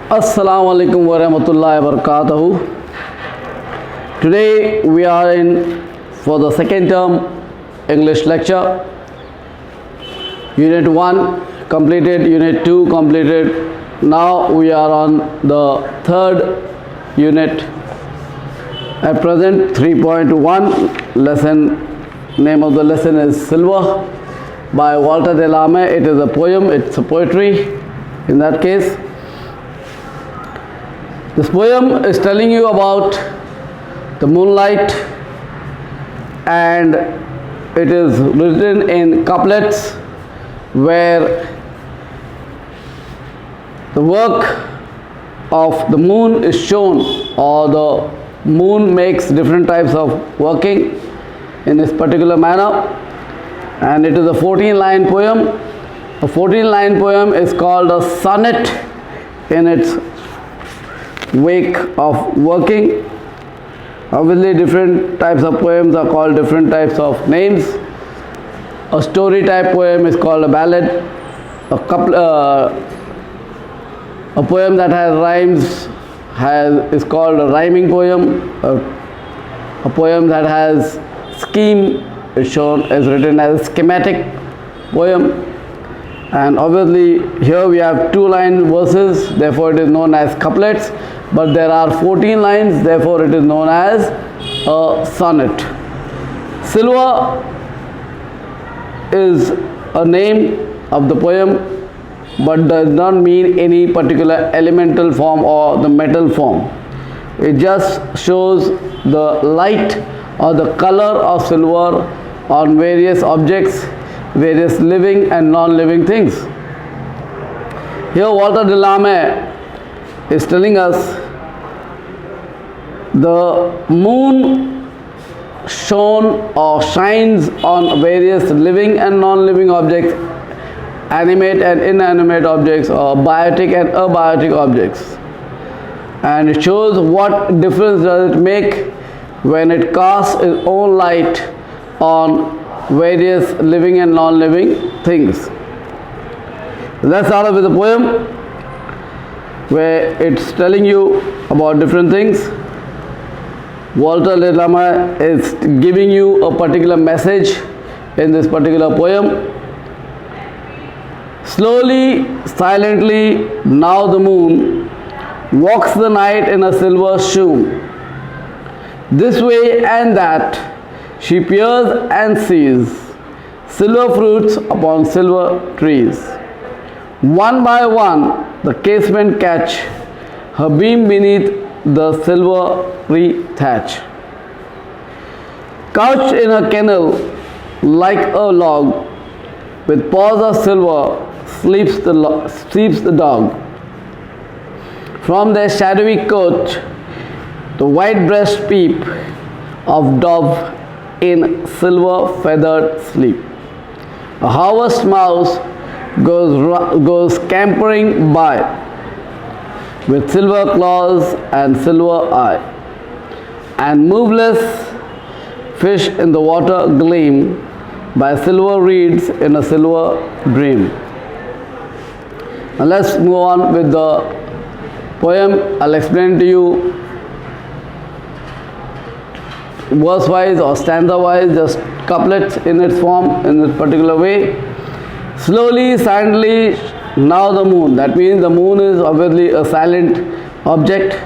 Assalamu alaikum wa rahmatullahi wa barakatuhu. Today we are in for the second term English lecture. Unit 1 completed, Unit 2 completed. Now we are on the third unit. At present 3.1 lesson. Name of the lesson is Silver by Walter de Lame. It is a poem, it's a poetry in that case. This poem is telling you about the moonlight, and it is written in couplets where the work of the moon is shown, or the moon makes different types of working in this particular manner, and it is a 14-line poem. A 14-line poem is called a sonnet in its wake of working. Obviously different types of poems are called different types of names. A story type poem is called a ballad. A poem that has rhymes is called a rhyming poem. A poem that has scheme is written as a schematic poem. And obviously here we have 2-line verses, therefore it is known as couplets, but there are 14 lines, therefore it is known as a sonnet. Silver is a name of the poem, but does not mean any particular elemental form or the metal form. It just shows the light or the color of silver on various objects, various living and non-living things. Here Walter de Lame is telling us the moon shone or shines on various living and non-living objects, animate and inanimate objects, or biotic and abiotic objects, and it shows what difference does it make when it casts its own light on various living and non-living things. Let's start off with a poem where it's telling you about different things. Walter de Lame is giving you a particular message in this particular poem. Slowly, silently, now the moon walks the night in a silver shoon. This way and that she peers and sees silver fruits upon silver trees. One by one the casement catch her beam beneath the silvery thatch. Couched in a kennel like a log, with paws of silver sleeps the dog. From their shadowy coach the white breast peep of dove in silver feathered sleep. A harvest mouse goes scampering by, with silver claws and silver eye, and moveless fish in the water gleam by silver reeds in a silver dream. Now let's move on with the poem. I'll explain to you verse-wise or stanza-wise, just couplets in its form in this particular way. Slowly, silently, now the moon. That means the moon is obviously a silent object.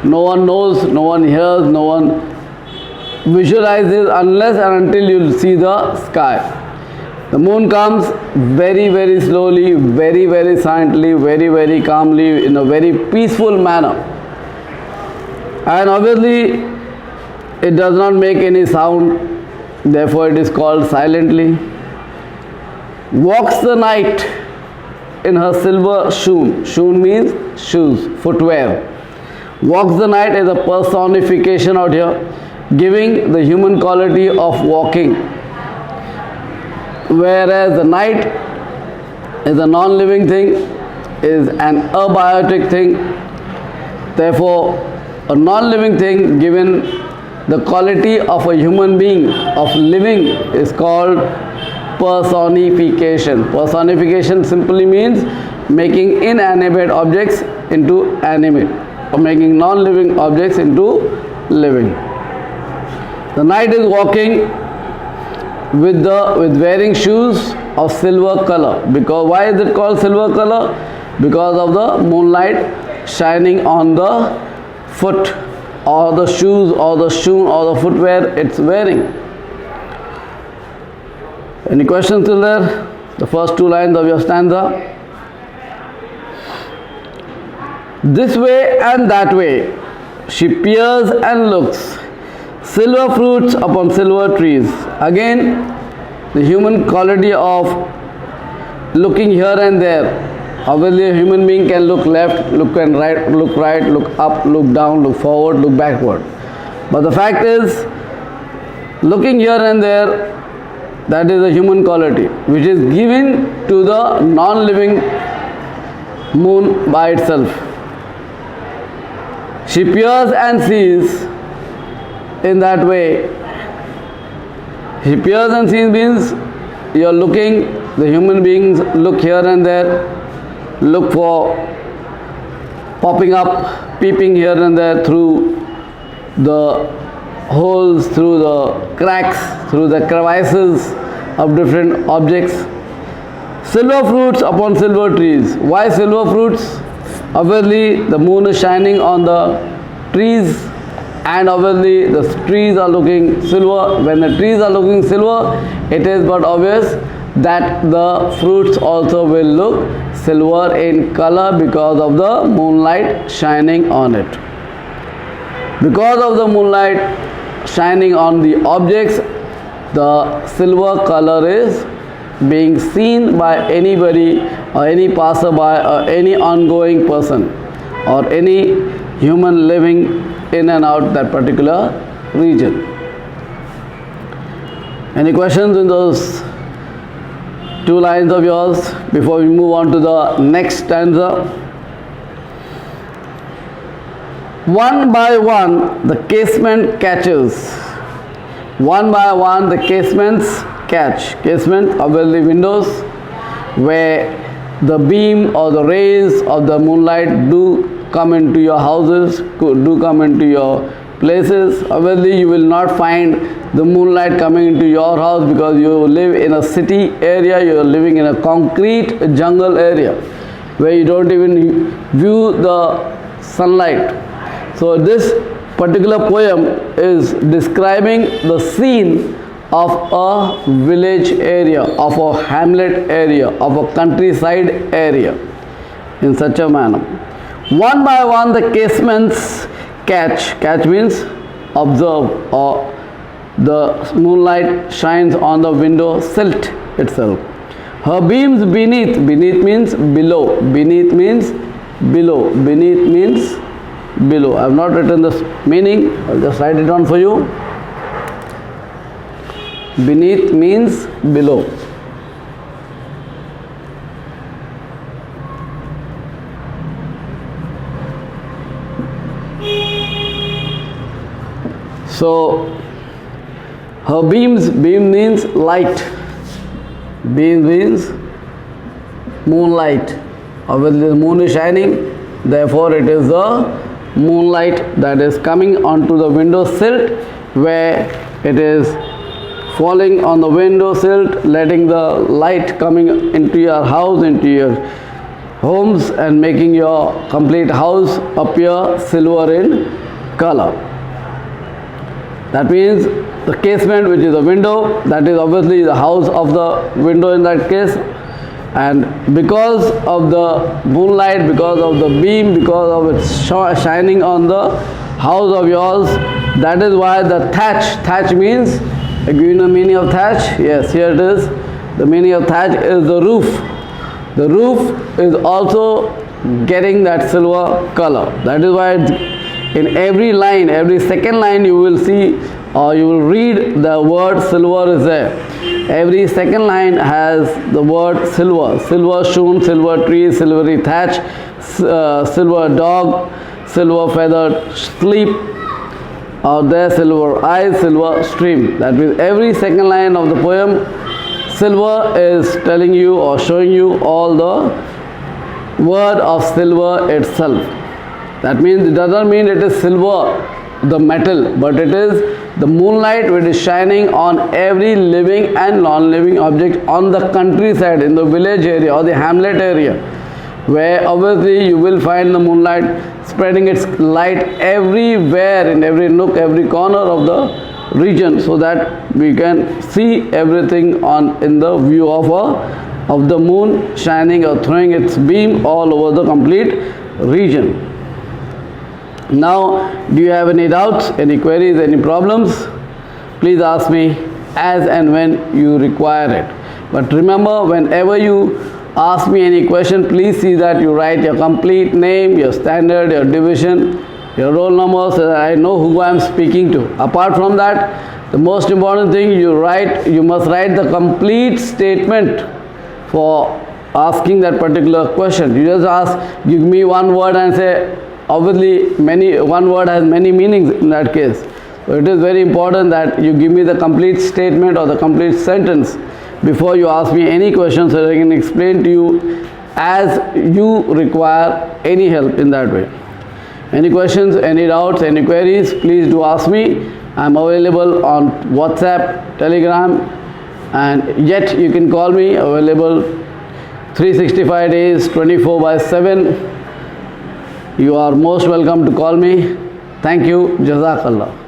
No one knows, no one hears, no one visualizes unless and until you see the sky. The moon comes very, very slowly, very, very silently, very, very calmly, in a very peaceful manner. And obviously it does not make any sound, therefore it is called silently. Walks the night in her silver shoon. Shoon means shoes, footwear. Walks the night is a personification out here, giving the human quality of walking. Whereas the night is a non-living thing, is an abiotic thing. Therefore, a non-living thing given the quality of a human being, of living, is called personification. Personification simply means making inanimate objects into animate, or making non-living objects into living. The knight is walking with wearing shoes of silver color. Because why is it called silver color? Because of the moonlight shining on the foot, or the shoes, or the shoe, or the footwear it's wearing. Any questions till there? The first two lines of your stanza. This way and that way she peers and looks, silver fruits upon silver trees. Again, the human quality of looking here and there. Obviously, a human being can look left, look right, look up, look down, look forward, look backward. But the fact is, looking here and there, that is a human quality which is given to the non-living moon by itself. She peers and sees in that way. She peers and sees means you are looking, the human beings look here and there, look for popping up, peeping here and there through the holes, through the cracks, through the crevices of different objects. Silver fruits upon silver trees. Why silver fruits? Obviously the moon is shining on the trees, and obviously the trees are looking silver. When the trees are looking silver, it is but obvious that the fruits also will look silver in color because of the moonlight shining on it. Because of the moonlight shining on the objects, the silver color is being seen by anybody or any passerby or any ongoing person or any human living in and out that particular region. Any questions in those two lines of yours before we move on to the next stanza? One by one the casement catches. One by one the casements catch. Casement, obviously windows, where the beam or the rays of the moonlight do come into your houses, do come into your places. Obviously you will not find the moonlight coming into your house because you live in a city area, you are living in a concrete jungle area where you don't even view the sunlight. So this particular poem is describing the scene of a village area, of a hamlet area, of a countryside area in such a manner. One by one the casements catch. Catch means observe, or the moonlight shines on the window silt itself. Her beams beneath. Beneath means below. Beneath means below. Beneath means below. I have not written this meaning. I will just write it down for you. Beneath means below. So her beams, beam means light. Beam means moonlight. Obviously the moon is shining, therefore it is the moonlight that is coming onto the window silt, where it is falling on the window silt, letting the light coming into your house, into your homes, and making your complete house appear silver in color. That means the casement, which is a window, that is obviously the house of the window in that case, and because of the moonlight, because of the beam, because of its shining on the house of yours, that is why the thatch means, I give you a meaning of thatch. Yes, here it is. The meaning of thatch is the roof. The roof is also getting that silver color. That is why in every line, every second line, you will see or you will read the word silver is there. Every second line has the word silver. Silver shoon, silver tree, silvery thatch, silver dog, silver feathered sleep, or there silver eyes, silver stream. That means every second line of the poem, silver is telling you or showing you all the word of silver itself. That means it doesn't mean it is silver, the metal, but it is the moonlight which is shining on every living and non-living object on the countryside, in the village area or the hamlet area, where obviously you will find the moonlight spreading its light everywhere, in every nook, every corner of the region, so that we can see everything in the view of the moon shining or throwing its beam all over the complete region. Now, do you have any doubts, any queries, any problems? Please ask me as and when you require it. But remember, whenever you ask me any question, please see that you write your complete name, your standard, your division, your roll number, so that I know who I am speaking to. Apart from that, the most important thing you must write the complete statement for asking that particular question. You just ask, give me one word and say, obviously one word has many meanings in that case. So it is very important that you give me the complete statement or the complete sentence before you ask me any question, so that I can explain to you as you require any help in that way. Any questions, any doubts, any queries, please do ask me. I am available on WhatsApp, Telegram, and yet you can call me, available 365 days, 24/7. You are most welcome to call me. Thank you. Jazakallah.